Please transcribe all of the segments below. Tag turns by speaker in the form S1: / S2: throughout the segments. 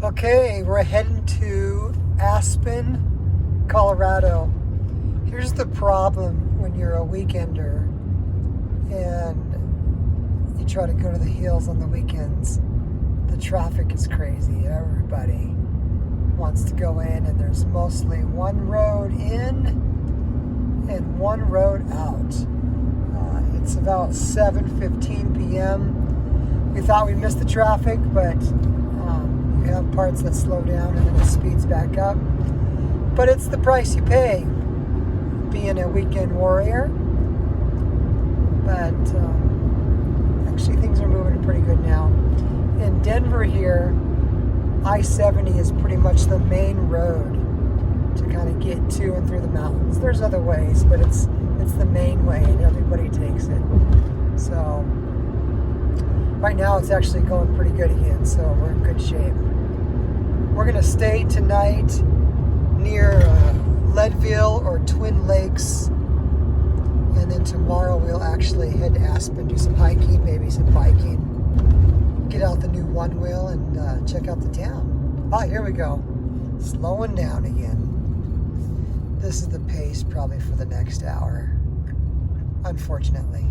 S1: Okay, we're heading to Aspen, Colorado. Here's the problem when you're a weekender and you try to go to the hills on the weekends. The traffic is crazy. Everybody wants to go in, and there's mostly one road in and one road out. It's about 7:15 p.m. We thought we missed the traffic, but you have parts that slow down and then it speeds back up. But it's the price you pay being a weekend warrior. But actually things are moving pretty good now. In Denver here, I-70 is pretty much the main road to kind of get to and through the mountains. There's other ways, but it's the main way and everybody takes it. So right now it's actually going pretty good again, so we're in good shape. We're going to stay tonight near Leadville or Twin Lakes, and then tomorrow we'll actually head to Aspen, do some hiking, maybe some biking, get out the new one wheel and check out the town. Ah, here we go. Slowing down again. This is the pace probably for the next hour, unfortunately.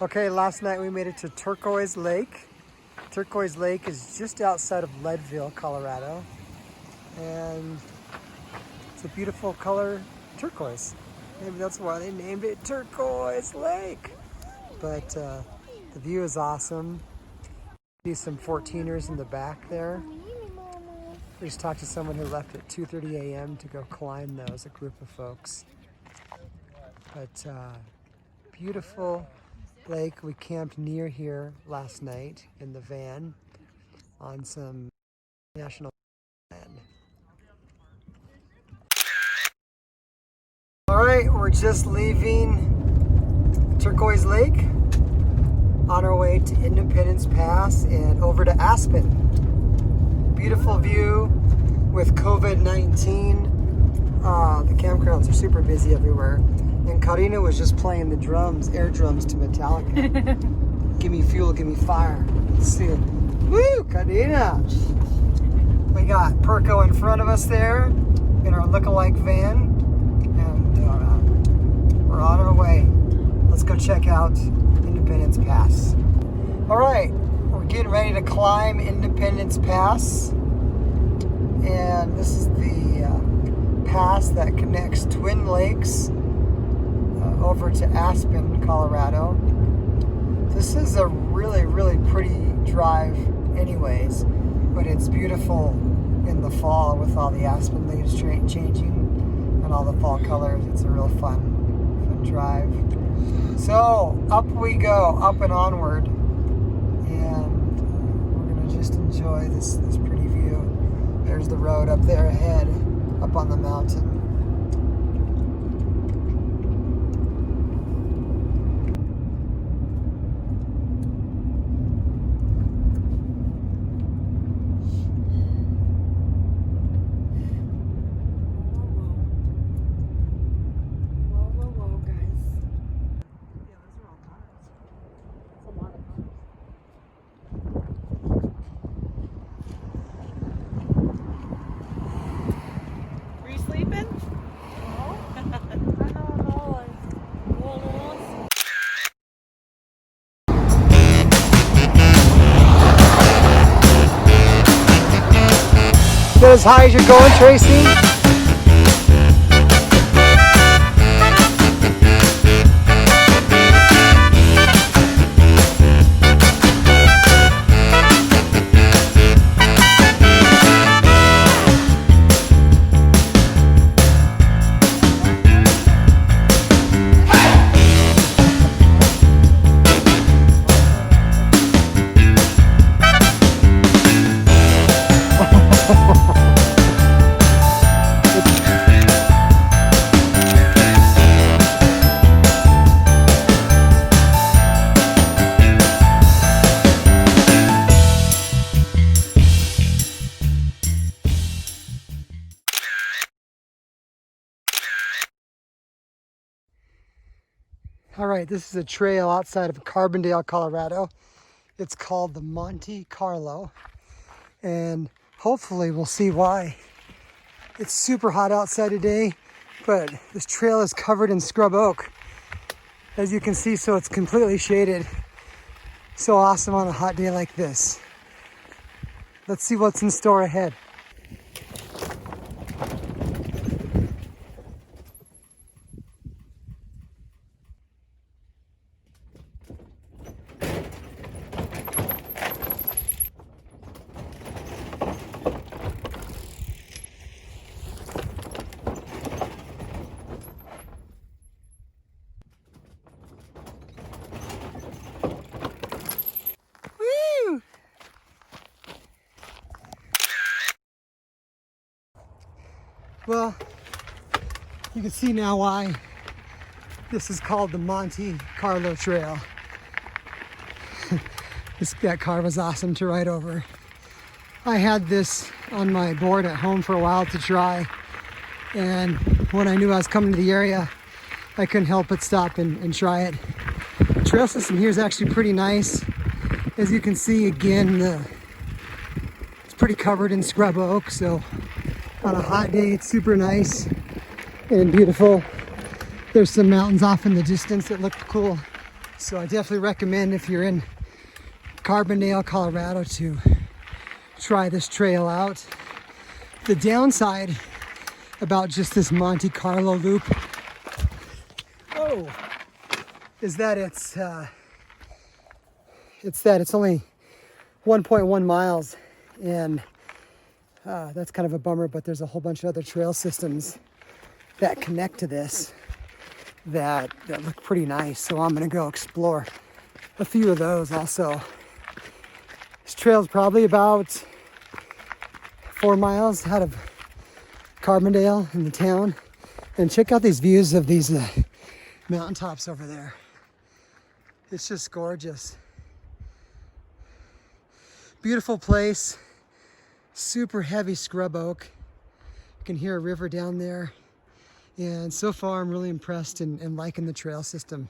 S1: Okay, last night we made it to Turquoise Lake. Turquoise Lake is just outside of Leadville, Colorado. And it's a beautiful color, turquoise. Maybe that's why they named it Turquoise Lake. But the view is awesome. See some 14ers in the back there. We just talked to someone who left at 2:30 a.m. to go climb those, a group of folks. But beautiful lake. We camped near here last night in the van on some national land. All right, we're just leaving Turquoise Lake on our way to Independence Pass and over to Aspen. Beautiful view with COVID-19. The campgrounds are super busy everywhere. And Karina was just playing the drums, air drums to Metallica. Give me fuel, give me fire. Let's see it. Woo, Karina! We got Perko in front of us there in our look-alike van. And we're on our way. Let's go check out Independence Pass. All right, we're getting ready to climb Independence Pass. And this is the pass that connects Twin Lakes over to Aspen, Colorado. This is a really, really pretty drive anyways, but it's beautiful in the fall with all the aspen leaves changing and all the fall colors. It's a real fun drive. So up we go, up and onward, and we're gonna just enjoy this pretty view. There's the road up there ahead, up on the mountain. Get as high as you're going, Tracy. All right, this is a trail outside of Carbondale, Colorado. It's called the Monte Carlo, and hopefully we'll see why. It's super hot outside today, but this trail is covered in scrub oak, as you can see, so it's completely shaded. So awesome on a hot day like this. Let's see what's in store ahead. Well, you can see now why this is called the Monte Carlo Trail. That car was awesome to ride over. I had this on my board at home for a while to try, and when I knew I was coming to the area, I couldn't help but stop and try it. The trail system here is actually pretty nice. As you can see, again, it's pretty covered in scrub oak, so on a hot day, it's super nice and beautiful. There's some mountains off in the distance that look cool. So I definitely recommend, if you're in Carbondale, Colorado, to try this trail out. The downside about just this Monte Carlo loop, is that it's only 1.1 miles, and that's kind of a bummer, but there's a whole bunch of other trail systems that connect to this that look pretty nice. So I'm gonna go explore a few of those also. This trail is probably about 4 miles out of Carbondale in the town. And check out these views of these mountaintops over there. It's just gorgeous. Beautiful place. Super heavy scrub oak. You can hear a river down there. And so far I'm really impressed and liking the trail system.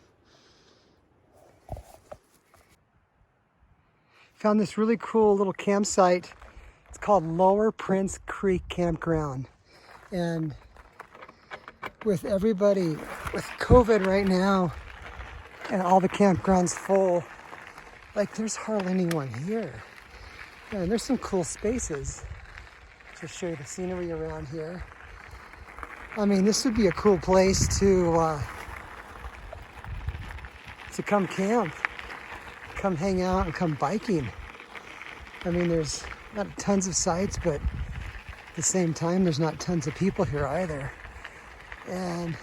S1: Found this really cool little campsite. It's called Lower Prince Creek Campground. And with everybody, with COVID right now and all the campgrounds full, like there's hardly anyone here. And there's some cool spaces. Just show you the scenery around here. I mean, this would be a cool place to come camp, come hang out, and come biking. I mean, there's not tons of sites, but at the same time, there's not tons of people here either. And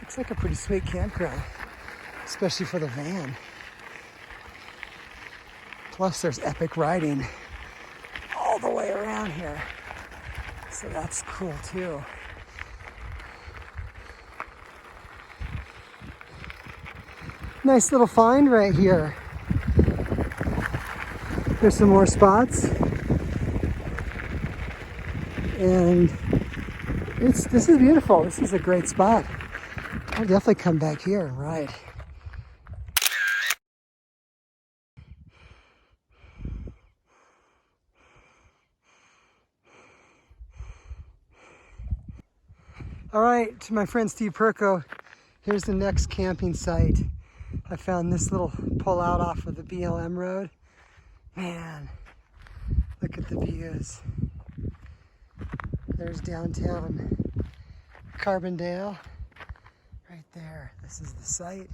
S1: it's like a pretty sweet campground, especially for the van. Plus, there's epic riding all the way around here. So that's cool too. Nice little find right here. There's some more spots. And this is beautiful. This is a great spot. I'll definitely come back here and ride. All right, to my friend Steve Perko, here's the next camping site. I found this little pull out off of the BLM road. Man, look at the views. There's downtown Carbondale, right there. This is the site.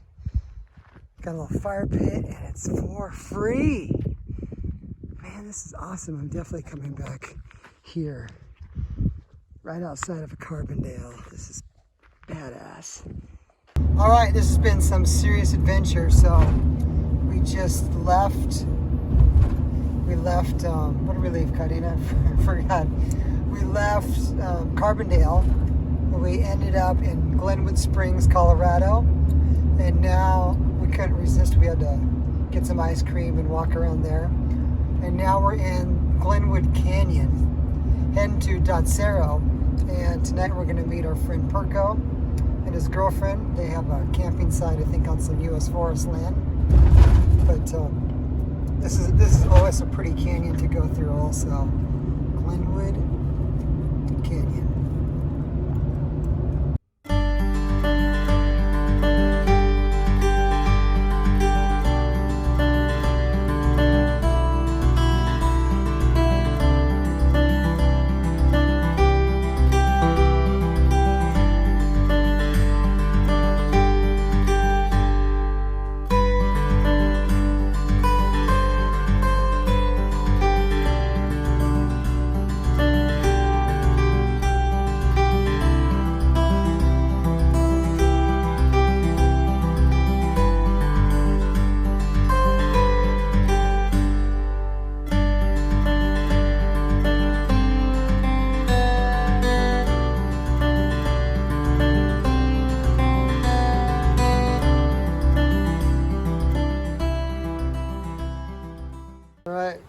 S1: Got a little fire pit and it's for free. Man, this is awesome. I'm definitely coming back here. Right outside of Carbondale. This is badass. All right, this has been some serious adventure. So we just left. What did we leave, Carina? I forgot. We left Carbondale. We ended up in Glenwood Springs, Colorado. And now we couldn't resist. We had to get some ice cream and walk around there. And now we're in Glenwood Canyon, heading to Dotsero. And tonight we're going to meet our friend Perko and his girlfriend. They have a camping site, I think, on some U.S. forest land. But This is always a pretty canyon to go through also. Glenwood Canyon.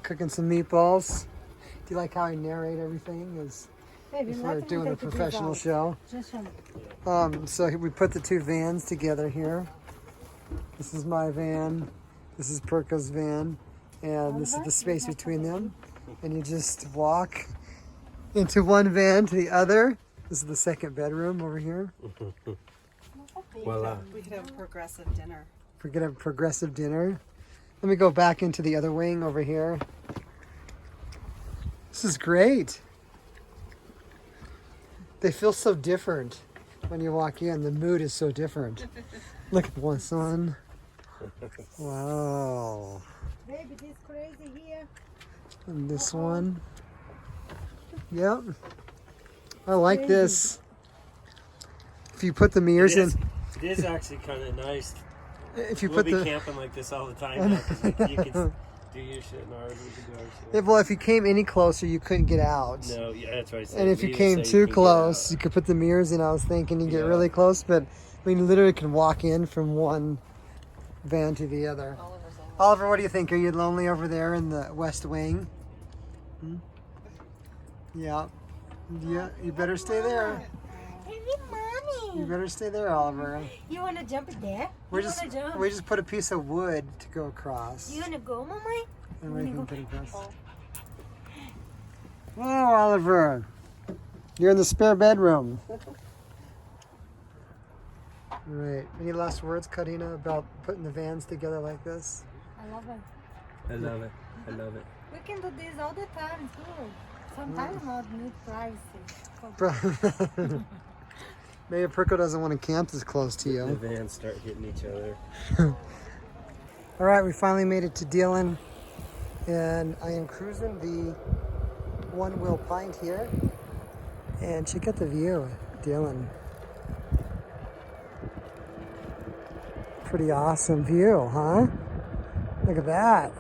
S1: Cooking some meatballs. Do you like how I narrate everything? As if we're doing a professional show. So we put the two vans together here. This is my van. This is Perko's van, and this is the space between them. And you just walk into one van to the other. This is the second bedroom over here.
S2: Voila. We could have a progressive dinner.
S1: We're gonna have a progressive dinner. Let me go back into the other wing over here. This is great. They feel so different when you walk in. The mood is so different. Look at one son. Wow.
S3: Baby, this crazy here.
S1: And this one. Yep. I like this. If you put the mirrors in.
S2: It is actually kind of nice.
S1: If you
S2: we'll
S1: put
S2: be camping like this all the time now, 'cause you can do your shit in ours, we can do our shit.
S1: Yeah, well, if you came any closer, you couldn't get out.
S2: No, yeah, that's right.
S1: And if you came too close, you could put the mirrors in. I was thinking you get really close, but we literally can walk in from one van to the other. Oliver, what do you think? Are you lonely over there in the west wing? Hmm? Yeah. Yeah, you better stay there.
S3: Mommy.
S1: You better stay there, Oliver.
S3: You want to jump it there?
S1: We just put a piece of wood to go across.
S3: You want to go, Mama?
S1: And we can get across. Oh, Oliver. You're in the spare bedroom. All right. Any last words, Karina, about putting the vans together like this?
S3: I love it.
S2: I love it. I love it.
S3: We can do this all the time, too. Sometimes not need privacy.
S1: Maybe Perko doesn't want to camp this close to you.
S2: The vans start hitting each other.
S1: All right, we finally made it to Dillon, and I am cruising the one-wheel pint here, and check out the view of Dillon. Pretty awesome view, huh? Look at that.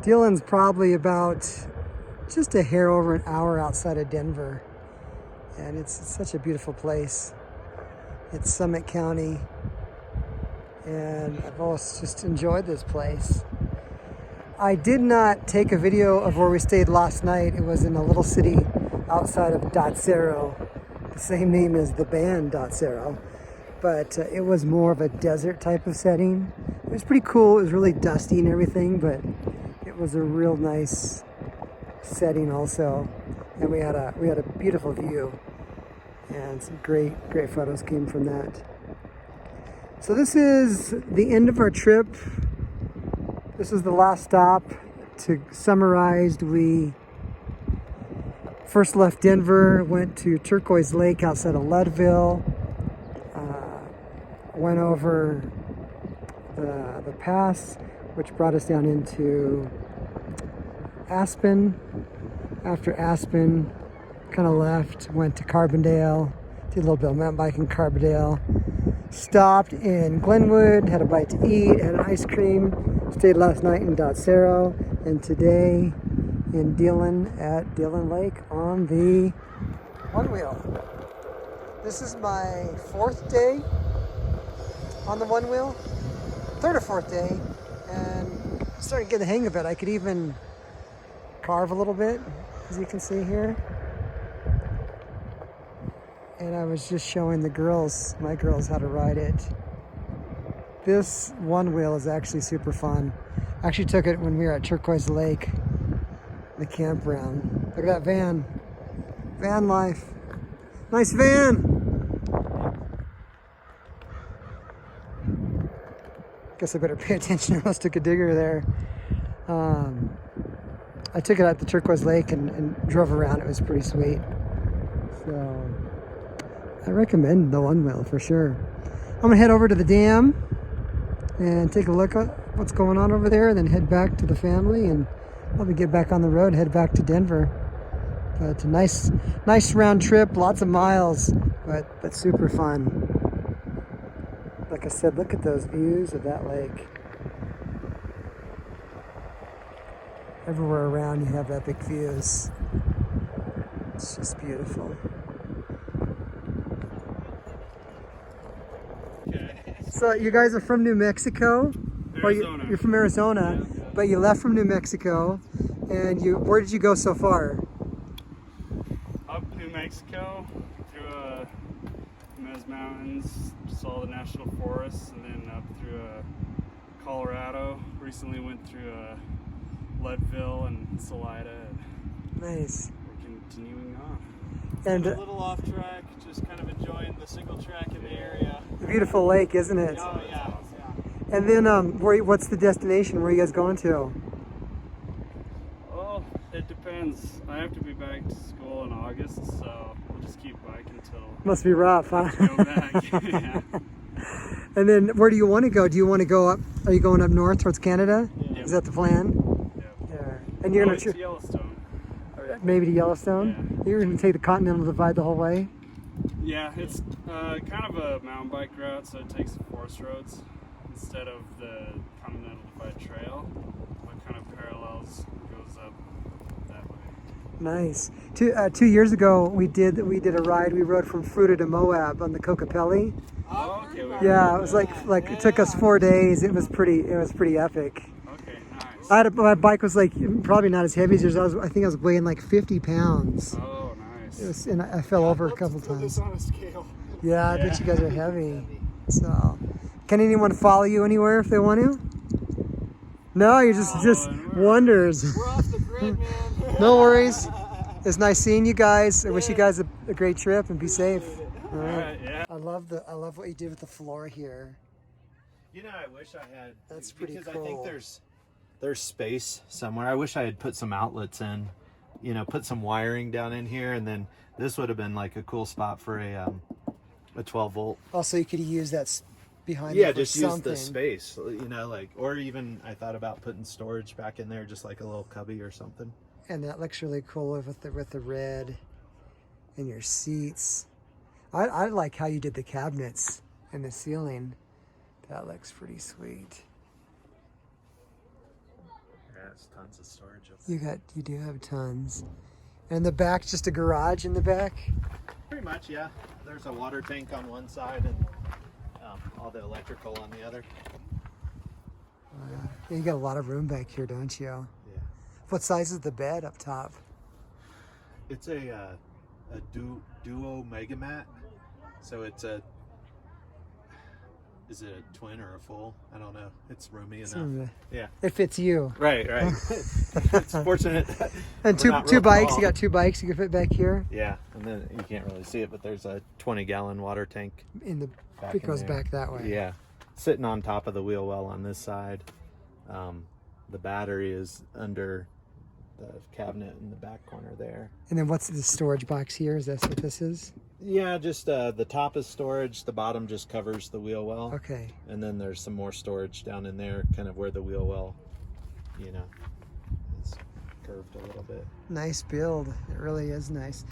S1: Dillon's probably about just a hair over an hour outside of Denver. And it's such a beautiful place. It's Summit County. And I've always just enjoyed this place. I did not take a video of where we stayed last night. It was in a little city outside of Dotsero, the same name as the band Dotsero. But it was more of a desert type of setting. It was pretty cool. It was really dusty and everything, but it was a real nice setting also, and we had a beautiful view, and some great photos came from that. So this is the end of our trip. This is the last stop. To summarize, we first left Denver, went to Turquoise Lake outside of Leadville, went over the pass, which brought us down into Aspen. After Aspen, kind of left, went to Carbondale, did a little bit of mountain biking in Carbondale, stopped in Glenwood, had a bite to eat, had an ice cream, stayed last night in Dotsero, and today in Dillon at Dillon Lake on the one wheel. This is my fourth day on the one wheel, third or fourth day, and I'm starting to get the hang of it. I could even carve a little bit, as you can see here. and I was just showing the girls, my girls, how to ride it. This one wheel is actually super fun. I actually took it when we were at Turquoise Lake, the campground. Look at that van. Van life. Nice van. Guess I better pay attention. I almost took a digger there. I took it at the Turquoise Lake and drove around. It was pretty sweet. So I recommend the one wheel for sure. I'm gonna head over to the dam and take a look at what's going on over there, and then head back to the family and probably get back on the road, head back to Denver. But a nice round trip, lots of miles, but super fun. Like I said, look at those views of that lake. Everywhere around you have epic views. It's just beautiful.
S2: Okay.
S1: So you guys are from New Mexico? Or
S2: Arizona.
S1: you're from Arizona,
S2: Yeah.
S1: but you left from New Mexico, and where did you go so far?
S2: Up New Mexico, through Mez Mountains, saw the national forests, and then up through Colorado. Recently went through Leadville and Salida.
S1: Nice.
S2: We're continuing on.
S1: And
S4: A little off track, just kind of enjoying the single track in the area.
S1: a beautiful lake, isn't it?
S4: Oh yeah,
S1: And then what's the destination? Where are you guys going to?
S2: Well, it depends. I have to be back to school in August, so we'll just keep biking till
S1: Must be rough, huh?
S2: I go back. Yeah.
S1: And then where do you want to go? Do you want to go up? Are you going up north towards Canada?
S2: Yeah.
S1: Is that the plan?
S2: Yeah.
S1: Yeah. And you're
S2: Oh,
S1: gonna
S2: it's Yellowstone.
S1: maybe to Yellowstone? You're gonna take the Continental Divide the whole way?
S2: Yeah, it's kind of a mountain bike route, so it takes the forest roads instead of the Continental Divide Trail. It kind of parallels, goes up that way.
S1: Nice. 2 years ago, we did a ride. We rode from Fruita to Moab on the Kokopelli.
S2: Oh, okay.
S1: Yeah, it was like it took us 4 days. It was pretty epic.
S2: Okay, nice.
S1: My bike was like probably not as heavy as yours. I think I was weighing like 50 pounds.
S2: Oh, nice.
S1: And I fell over a couple times.
S4: on a scale.
S1: Yeah, I bet you guys are heavy. So, can anyone follow you anywhere if they want to? No, you're just wonders.
S4: We're off the grid, man.
S1: No worries. It's nice seeing you guys. I wish you guys a great trip and be safe. All right.
S2: Alright, yeah.
S1: I love what you did with the floor here.
S5: You know, I wish I had.
S1: That's pretty
S5: because
S1: cool.
S5: I think there's space somewhere. I wish I had put some outlets in. You know, put some wiring down in here, and then this would have been like a cool spot for a 12 volt.
S1: Also, you could use that behind.
S5: Yeah,
S1: it for
S5: just use
S1: something.
S5: the space. You know, like, or even I thought about putting storage back in there, just like a little cubby or something.
S1: And that looks really cool with the red and your seats. I like how you did the cabinets and the ceiling. That looks pretty sweet.
S5: Yeah, it's tons of storage up there.
S1: You do have tons. And the back, just a garage in the back.
S5: Pretty much, yeah. There's a water tank on one side and all the electrical on the other.
S1: Yeah, you got a lot of room back here, don't you?
S5: Yeah.
S1: What size is the bed up top?
S5: It's a duo mega mat. So it's is it a twin or a full? I don't know. It's roomy enough. Yeah.
S1: It fits you.
S5: Right. It's fortunate.
S1: And
S5: we're not
S1: two
S5: real
S1: bikes.
S5: tall.
S1: You got 2 bikes you can fit back here.
S5: Yeah, and then you can't really see it, but there's a 20-gallon water tank.
S1: It goes
S5: there.
S1: back that way.
S5: Yeah, sitting on top of the wheel well on this side. The battery is under the cabinet in the back corner there.
S1: And then what's the storage box here? Is that what this is?
S5: Yeah, just the top is storage. The bottom just covers the wheel well.
S1: Okay.
S5: And then there's some more storage down in there, kind of where the wheel well, you know, is curved a little bit.
S1: Nice build. It really is nice.